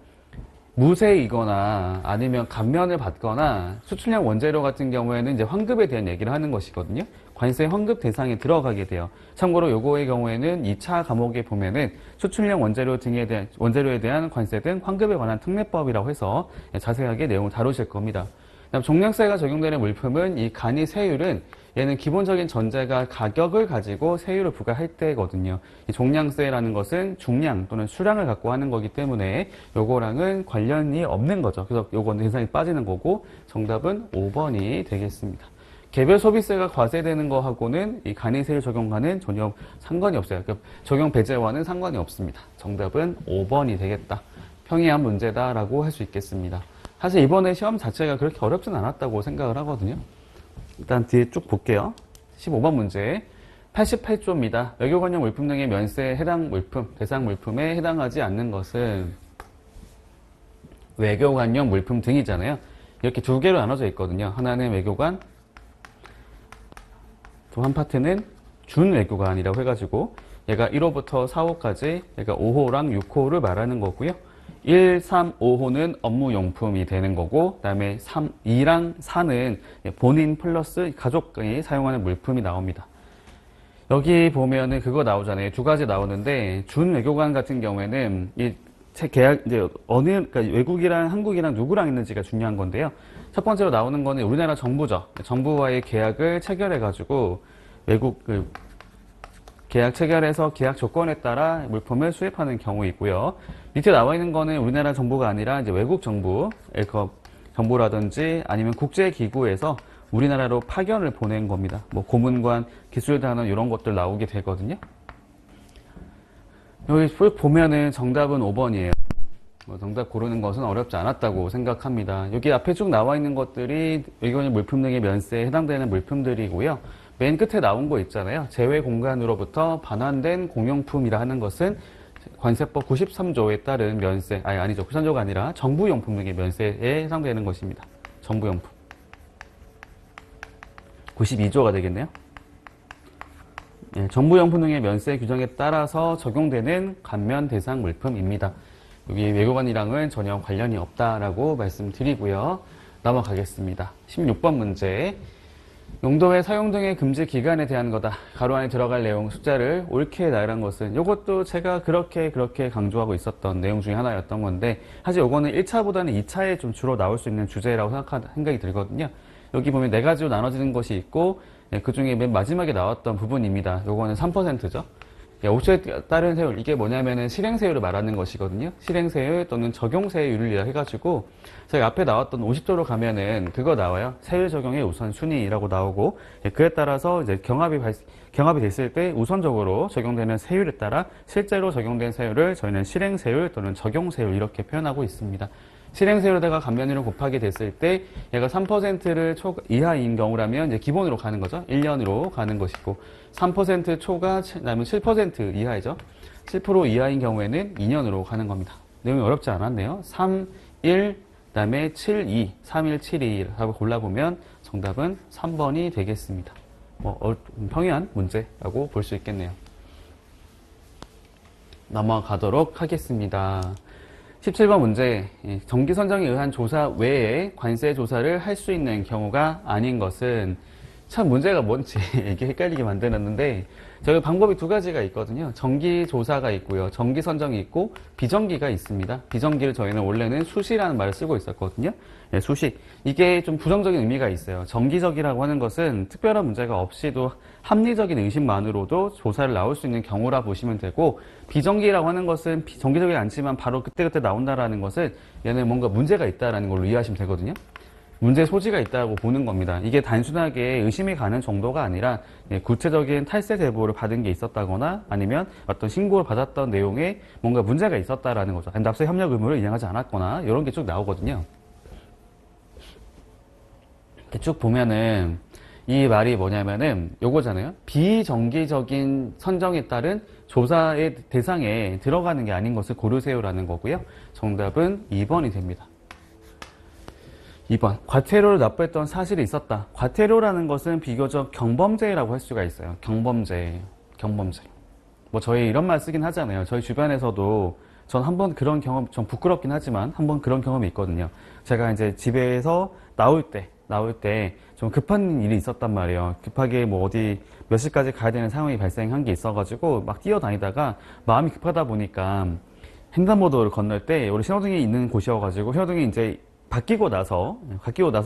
무세이거나 아니면 감면을 받거나 수출량 원재료 같은 경우에는 이제 환급에 대한 얘기를 하는 것이거든요. 관세 환급 대상에 들어가게 돼요. 참고로 요거의 경우에는 2차 과목에 보면은 수출량 원재료에 대한 관세 등 환급에 관한 특례법이라고 해서 자세하게 내용을 다루실 겁니다. 그다음 종량세가 적용되는 물품은 이 간이세율은 얘는 기본적인 전제가 가격을 가지고 세율을 부과할 때거든요. 이 종량세라는 것은 중량 또는 수량을 갖고 하는 거기 때문에 요거랑은 관련이 없는 거죠. 그래서 요거는 대상이 빠지는 거고, 정답은 5번이 되겠습니다. 개별 소비세가 과세되는 거하고는 이 간이세율 적용과는 전혀 상관이 없어요. 그러니까 적용 배제와는 상관이 없습니다. 정답은 5번이 되겠다. 평이한 문제다라고 할 수 있겠습니다. 사실 이번에 시험 자체가 그렇게 어렵진 않았다고 생각을 하거든요. 일단 뒤에 쭉 볼게요. 15번 문제. 88조입니다. 외교관용 물품 등의 면세에 해당 물품, 대상 물품에 해당하지 않는 것은 외교관용 물품 등이잖아요. 이렇게 두 개로 나눠져 있거든요. 하나는 외교관, 또 한 파트는 준외교관이라고 해가지고 얘가 1호부터 4호까지 얘가 5호랑 6호를 말하는 거고요. 1, 3, 5호는 업무용품이 되는 거고, 그 다음에 2랑 4는 본인 플러스 가족이 사용하는 물품이 나옵니다. 여기 보면은 그거 나오잖아요. 두 가지 나오는데, 준외교관 같은 경우에는 이 계약, 이제 그러니까 외국이랑 한국이랑 누구랑 있는지가 중요한 건데요. 첫 번째로 나오는 거는 우리나라 정부죠. 정부와의 계약을 체결해가지고 외국, 계약 체결해서 계약 조건에 따라 물품을 수입하는 경우이고요. 밑에 나와 있는 거는 우리나라 정부가 아니라 이제 외국 정부, 정부라든지 아니면 국제기구에서 우리나라로 파견을 보낸 겁니다. 뭐 고문관, 기술단원 이런 것들 나오게 되거든요. 여기 보면은 정답은 5번이에요. 정답 고르는 것은 어렵지 않았다고 생각합니다. 여기 앞에 쭉 나와 있는 것들이 이거는 물품 등의 면세에 해당되는 물품들이고요. 맨 끝에 나온 거 있잖아요. 제외 공간으로부터 반환된 공용품이라 하는 것은 관세법 93조에 따른 면세, 아니죠. 93조가 아니라 정부용품 등의 면세에 해당되는 것입니다. 정부용품. 92조가 되겠네요. 예, 정부용품 등의 면세 규정에 따라서 적용되는 감면 대상 물품입니다. 여기 외교관이랑은 전혀 관련이 없다라고 말씀드리고요. 넘어가겠습니다. 16번 문제. 용도의 사용 등의 금지 기간에 대한 거다. 가로 안에 들어갈 내용 숫자를 옳게 나열한 것은 이것도 제가 그렇게 강조하고 있었던 내용 중에 하나였던 건데 사실 이거는 1차보다는 2차에 좀 주로 나올 수 있는 주제라고 생각이 들거든요. 여기 보면 4가지로 나눠지는 것이 있고 그 중에 맨 마지막에 나왔던 부분입니다. 요거는 3%죠. 5초에 따른 세율, 이게 뭐냐면은 실행세율을 말하는 것이거든요. 실행세율 또는 적용세율이라 해가지고 저희 앞에 나왔던 50조로 가면은 그거 나와요. 세율 적용의 우선순위라고 나오고 그에 따라서 이제 경합이 됐을 때 우선적으로 적용되는 세율에 따라 실제로 적용된 세율을 저희는 실행세율 또는 적용세율 이렇게 표현하고 있습니다. 실행세율에다가 감면율을 곱하게 됐을 때 얘가 3%를 이하인 경우라면 이제 기본으로 가는 거죠. 1년으로 가는 것이고 3% 초가 나면 7% 이하이죠. 7% 이하인 경우에는 2년으로 가는 겁니다. 내용이 어렵지 않았네요. 3, 1, 그다음에 7, 2, 3, 1, 7, 2 하고 골라보면 정답은 3번이 되겠습니다. 평이한 문제라고 볼 수 있겠네요. 넘어가도록 하겠습니다. 17번 문제. 정기 선정에 의한 조사 외에 관세 조사를 할 수 있는 경우가 아닌 것은 참 문제가 뭔지 이게 헷갈리게 만들었는데 저희 방법이 2가지가 있거든요. 정기 조사가 있고요. 정기 선정이 있고 비정기가 있습니다. 비정기를 저희는 원래는 수시라는 말을 쓰고 있었거든요. 네, 수시. 이게 좀 부정적인 의미가 있어요. 정기적이라고 하는 것은 특별한 문제가 없이도 합리적인 의심만으로도 조사를 나올 수 있는 경우라 보시면 되고 비정기라고 하는 것은 정기적이지 않지만 바로 그때그때 나온다라는 것은 얘는 뭔가 문제가 있다라는 걸로 이해하시면 되거든요. 문제 소지가 있다고 보는 겁니다. 이게 단순하게 의심이 가는 정도가 아니라 구체적인 탈세 제보를 받은 게 있었다거나 아니면 어떤 신고를 받았던 내용에 뭔가 문제가 있었다라는 거죠. 납세 협력 의무를 이행하지 않았거나 이런 게 쭉 나오거든요. 이렇게 쭉 보면은 이 말이 뭐냐면은 요거잖아요. 비정기적인 선정에 따른 조사의 대상에 들어가는 게 아닌 것을 고르세요라는 거고요. 정답은 2번이 됩니다. 2번. 과태료를 납부했던 사실이 있었다. 과태료라는 것은 비교적 경범죄라고 할 수가 있어요. 경범죄. 뭐 저희 이런 말 쓰긴 하잖아요. 저희 주변에서도 전 한번 그런 경험, 좀 부끄럽긴 하지만 한번 그런 경험이 있거든요. 제가 이제 집에서 나올 때 좀 급한 일이 있었단 말이에요. 급하게 뭐 어디 몇 시까지 가야 되는 상황이 발생한 게 있어가지고 막 뛰어다니다가 마음이 급하다 보니까 횡단보도를 건널 때 우리 신호등이 있는 곳이어가지고 신호등이 이제 바뀌고 나서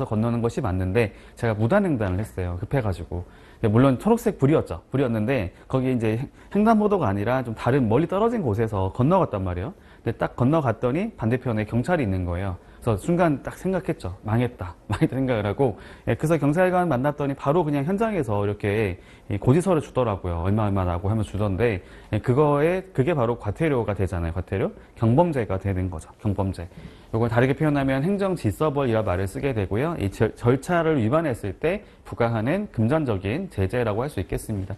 건너는 것이 맞는데 제가 무단횡단을 했어요. 급해가지고. 물론 초록색 불이었는데 거기 이제 횡단보도가 아니라 좀 다른 멀리 떨어진 곳에서 건너갔단 말이에요. 근데 딱 건너갔더니 반대편에 경찰이 있는 거예요. 그래서 순간 딱 생각했죠. 망했다 생각을 하고 그래서 경찰관 만났더니 바로 그냥 현장에서 이렇게 고지서를 주더라고요. 얼마라고 하면 주던데 그게 바로 과태료가 되잖아요. 과태료? 경범죄가 되는 거죠. 경범죄. 이걸 다르게 표현하면 행정질서벌이라 말을 쓰게 되고요. 이 절차를 위반했을 때 부과하는 금전적인 제재라고 할 수 있겠습니다.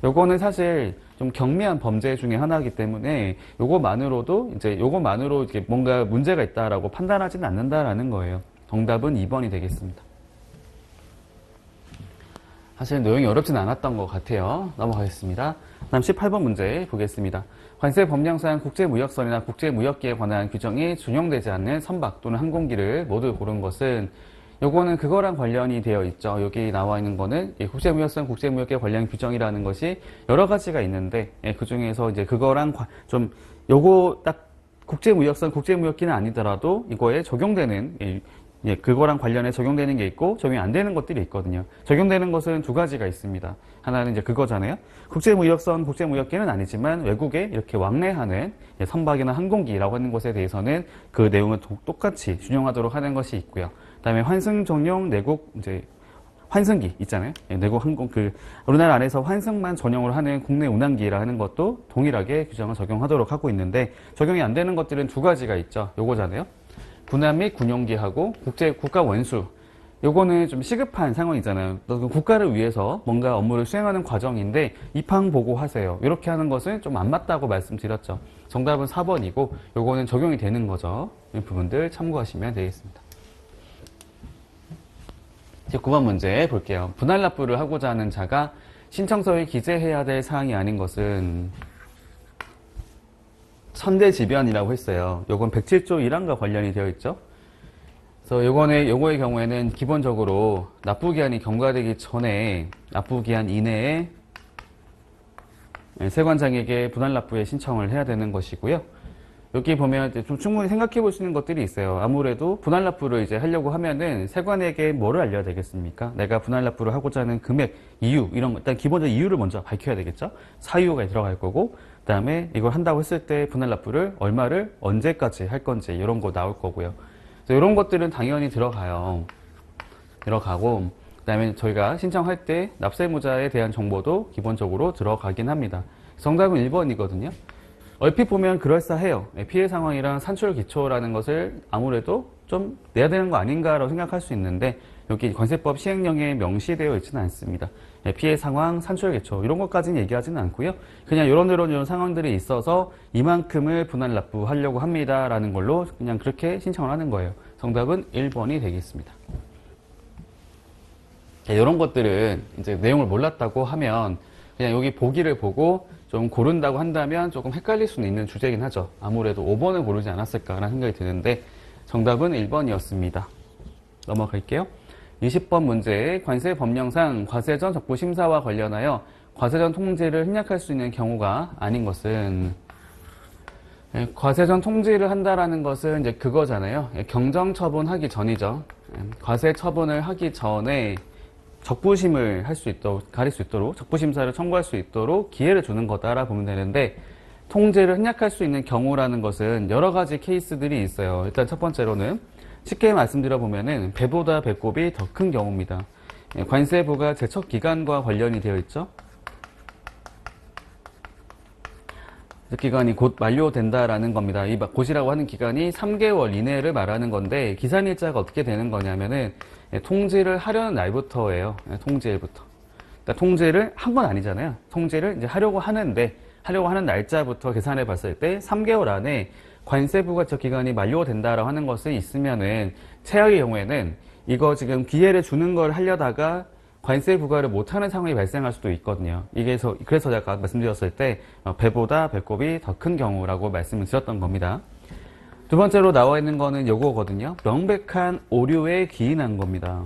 요거는 사실 좀 경미한 범죄 중에 하나이기 때문에 요거만으로 이렇게 뭔가 문제가 있다라고 판단하지는 않는다라는 거예요. 정답은 2번이 되겠습니다. 사실 내용이 어렵진 않았던 것 같아요. 넘어가겠습니다. 다음 18번 문제 보겠습니다. 관세 법령상 국제무역선이나 국제무역기에 관한 규정이 준용되지 않는 선박 또는 항공기를 모두 고른 것은 요거는 그거랑 관련이 되어 있죠. 여기 나와 있는 거는 국제무역선, 국제무역기에 관련 규정이라는 것이 여러 가지가 있는데 그 중에서 이제 그거랑 요거 딱 국제무역선, 국제무역기는 아니더라도 이거에 적용되는 예, 그거랑 관련해 적용되는 게 있고 적용이 안 되는 것들이 있거든요. 적용되는 것은 두 가지가 있습니다. 하나는 이제 그거잖아요. 국제무역선, 국제무역기는 아니지만 외국에 이렇게 왕래하는 선박이나 항공기라고 하는 것에 대해서는 그 내용을 똑같이 준용하도록 하는 것이 있고요. 그다음에 환승 전용 내국 이제 환승기 있잖아요. 예, 내국 항공 우리나라 안에서 환승만 전용으로 하는 국내 운항기라 하는 것도 동일하게 규정을 적용하도록 하고 있는데 적용이 안 되는 것들은 두 가지가 있죠. 요거잖아요. 군함 및 군용기하고 국가 원수. 요거는 좀 시급한 상황이잖아요. 국가를 위해서 뭔가 업무를 수행하는 과정인데 입항 보고하세요. 이렇게 하는 것은 좀 안 맞다고 말씀드렸죠. 정답은 4번이고 요거는 적용이 되는 거죠. 이 부분들 참고하시면 되겠습니다. 이제 9번 문제 볼게요. 분할 납부를 하고자 하는 자가 신청서에 기재해야 될 사항이 아닌 것은 천대지변이라고 했어요. 요건 107조 1항과 관련이 되어 있죠. 그래서 요거의 경우에는 기본적으로 납부기한이 경과되기 전에 납부기한 이내에 세관장에게 분할 납부에 신청을 해야 되는 것이고요. 여기 보면 좀 충분히 생각해 볼 수 있는 것들이 있어요. 아무래도 분할 납부를 이제 하려고 하면은 세관에게 뭐를 알려야 되겠습니까? 내가 분할 납부를 하고자 하는 금액, 이유, 이런 거, 일단 기본적으로 이유를 먼저 밝혀야 되겠죠? 사유가 들어갈 거고, 그 다음에 이걸 한다고 했을 때 분할 납부를 얼마를 언제까지 할 건지 이런 거 나올 거고요. 그래서 이런 것들은 당연히 들어가고, 그 다음에 저희가 신청할 때 납세무자에 대한 정보도 기본적으로 들어가긴 합니다. 정답은 1번이거든요. 얼핏 보면 그럴싸해요. 피해 상황이랑 산출 기초라는 것을 아무래도 좀 내야 되는 거 아닌가라고 생각할 수 있는데 여기 관세법 시행령에 명시되어 있지는 않습니다. 피해 상황, 산출 기초 이런 것까지는 얘기하지는 않고요. 그냥 이런 상황들이 있어서 이만큼을 분할 납부하려고 합니다라는 걸로 그냥 그렇게 신청을 하는 거예요. 정답은 1번이 되겠습니다. 이런 것들은 이제 내용을 몰랐다고 하면 그냥 여기 보기를 보고 좀 고른다고 한다면 조금 헷갈릴 수는 있는 주제이긴 하죠. 아무래도 5번을 고르지 않았을까라는 생각이 드는데 정답은 1번이었습니다. 넘어갈게요. 20번 문제 관세 법령상 과세전 적부 심사와 관련하여 과세전 통지를 협력할 수 있는 경우가 아닌 것은 과세전 통지를 한다라는 것은 이제 그거잖아요. 경정 처분하기 전이죠. 과세 처분을 하기 전에 적부심을 할 수 있도록, 가릴 수 있도록, 적부심사를 청구할 수 있도록 기회를 주는 거다라 보면 되는데, 통지를 협력할 수 있는 경우라는 것은 여러 가지 케이스들이 있어요. 일단 첫 번째로는 쉽게 말씀드려보면은 배보다 배꼽이 더 큰 경우입니다. 관세부가 제척 기간과 관련이 되어 있죠. 기간이 곧 만료된다라는 겁니다. 이 곧이라고 하는 기간이 3개월 이내를 말하는 건데 기산일자가 어떻게 되는 거냐면은 통지를 하려는 날부터예요. 통지일부터. 그러니까 통지를 한 건 아니잖아요. 통지를 이제 하려고 하는 날짜부터 계산해 봤을 때 3개월 안에 관세부가 저 기간이 만료된다라고 하는 것이 있으면은 최악의 경우에는 이거 지금 기회를 주는 걸 하려다가 관세 부과를 못하는 상황이 발생할 수도 있거든요. 그래서 제가 말씀드렸을 때 배보다 배꼽이 더 큰 경우라고 말씀을 드렸던 겁니다. 두 번째로 나와 있는 거는 요거거든요. 명백한 오류에 기인한 겁니다.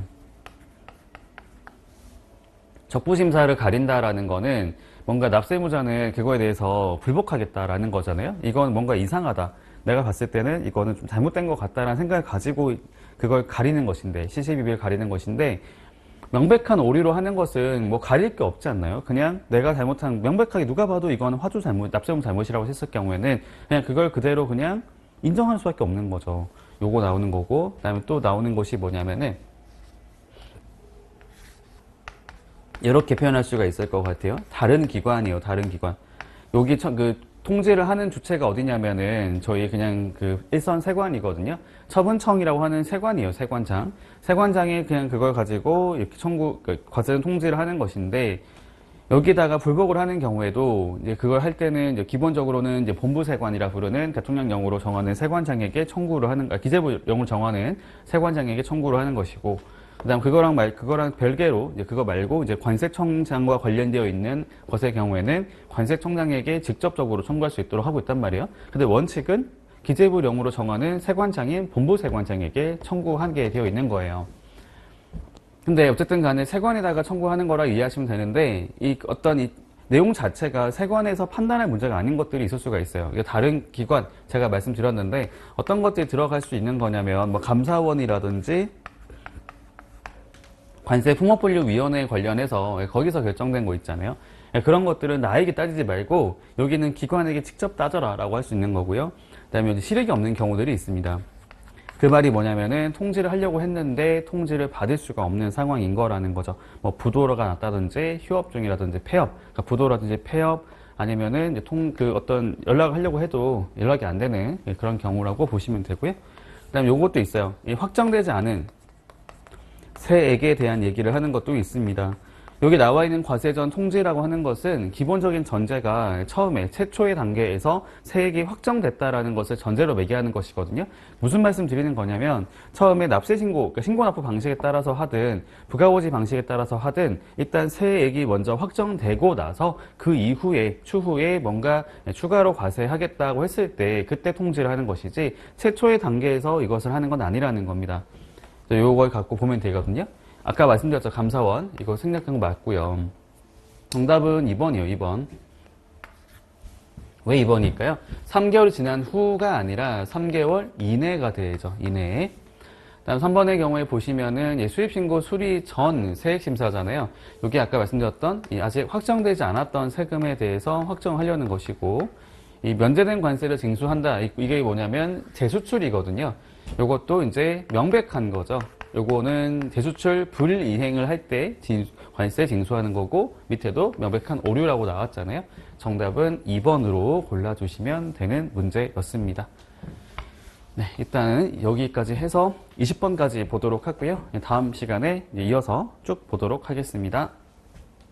적부심사를 가린다라는 거는 뭔가 납세무자는 그거에 대해서 불복하겠다라는 거잖아요. 이건 뭔가 이상하다. 내가 봤을 때는 이거는 좀 잘못된 것 같다라는 생각을 가지고 그걸 가리는 것인데, 시시비비를 가리는 것인데, 명백한 오류로 하는 것은 뭐 가릴 게 없지 않나요? 그냥 내가 잘못한, 명백하게 누가 봐도 이거는 화주 잘못, 납세금 잘못이라고 했을 경우에는 그냥 그걸 그대로 그냥 인정할 수밖에 없는 거죠. 요거 나오는 거고, 그 다음에 또 나오는 것이 뭐냐면은, 이렇게 표현할 수가 있을 것 같아요. 다른 기관이에요, 다른 기관. 여기 통지를 하는 주체가 어디냐면은 저희 그냥 일선 세관이거든요. 처분청이라고 하는 세관이에요, 세관장. 세관장이 그냥 그걸 가지고 이렇게 과세전 통지를 하는 것인데, 여기다가 불복을 하는 경우에도 이제 그걸 할 때는 이제 기본적으로는 이제 본부세관이라 부르는 대통령령으로 정하는 세관장에게 청구를 하는, 기재부령을 정하는 세관장에게 청구를 하는 것이고, 그다음 그거랑 별개로 이제 그거 말고 이제 관세청장과 관련되어 있는 것의 경우에는 관세청장에게 직접적으로 청구할 수 있도록 하고 있단 말이에요. 근데 원칙은 기재부령으로 정하는 세관장인 본부세관장에게 청구하게 되어 있는 거예요. 근데 어쨌든 간에 세관에다가 청구하는 거라 이해하시면 되는데, 내용 자체가 세관에서 판단할 문제가 아닌 것들이 있을 수가 있어요. 이게 다른 기관, 제가 말씀드렸는데 어떤 것들이 들어갈 수 있는 거냐면 뭐 감사원이라든지 관세품업분류위원회 관련해서 거기서 결정된 거 있잖아요. 그런 것들은 나에게 따지지 말고 여기는 기관에게 직접 따져라 라고 할 수 있는 거고요. 그 다음에 실익이 없는 경우들이 있습니다. 그 말이 뭐냐면은 통지를 하려고 했는데 통지를 받을 수가 없는 상황인 거라는 거죠. 뭐 부도가 났다든지 휴업 중이라든지 폐업, 그러니까 부도라든지 폐업 아니면은 어떤 연락을 하려고 해도 연락이 안 되는 그런 경우라고 보시면 되고요. 그다음에 요것도 있어요. 이 확정되지 않은 세액에 대한 얘기를 하는 것도 있습니다. 여기 나와 있는 과세전 통지라고 하는 것은 기본적인 전제가 처음에 최초의 단계에서 세액이 확정됐다라는 것을 전제로 매개하는 것이거든요. 무슨 말씀 드리는 거냐면 처음에 납세 신고, 그러니까 신고 납부 방식에 따라서 하든 부가고지 방식에 따라서 하든 일단 세액이 먼저 확정되고 나서 그 이후에 추후에 뭔가 추가로 과세하겠다고 했을 때 그때 통지를 하는 것이지 최초의 단계에서 이것을 하는 건 아니라는 겁니다. 요걸 갖고 보면 되거든요. 아까 말씀드렸죠. 감사원. 이거 생략한 거 맞고요. 정답은 2번이에요. 2번. 왜 2번일까요? 3개월 지난 후가 아니라 3개월 이내가 되죠. 이내에. 다음 3번의 경우에 보시면은 수입신고 수리 전 세액심사잖아요. 여기 아까 말씀드렸던 아직 확정되지 않았던 세금에 대해서 확정하려는 것이고, 이 면제된 관세를 징수한다. 이게 뭐냐면 재수출이거든요. 요것도 이제 명백한 거죠. 요거는 재수출 불이행을 할 때 관세 징수하는 거고 밑에도 명백한 오류라고 나왔잖아요. 정답은 2번으로 골라주시면 되는 문제였습니다. 네, 일단은 여기까지 해서 20번까지 보도록 하고요. 다음 시간에 이어서 쭉 보도록 하겠습니다.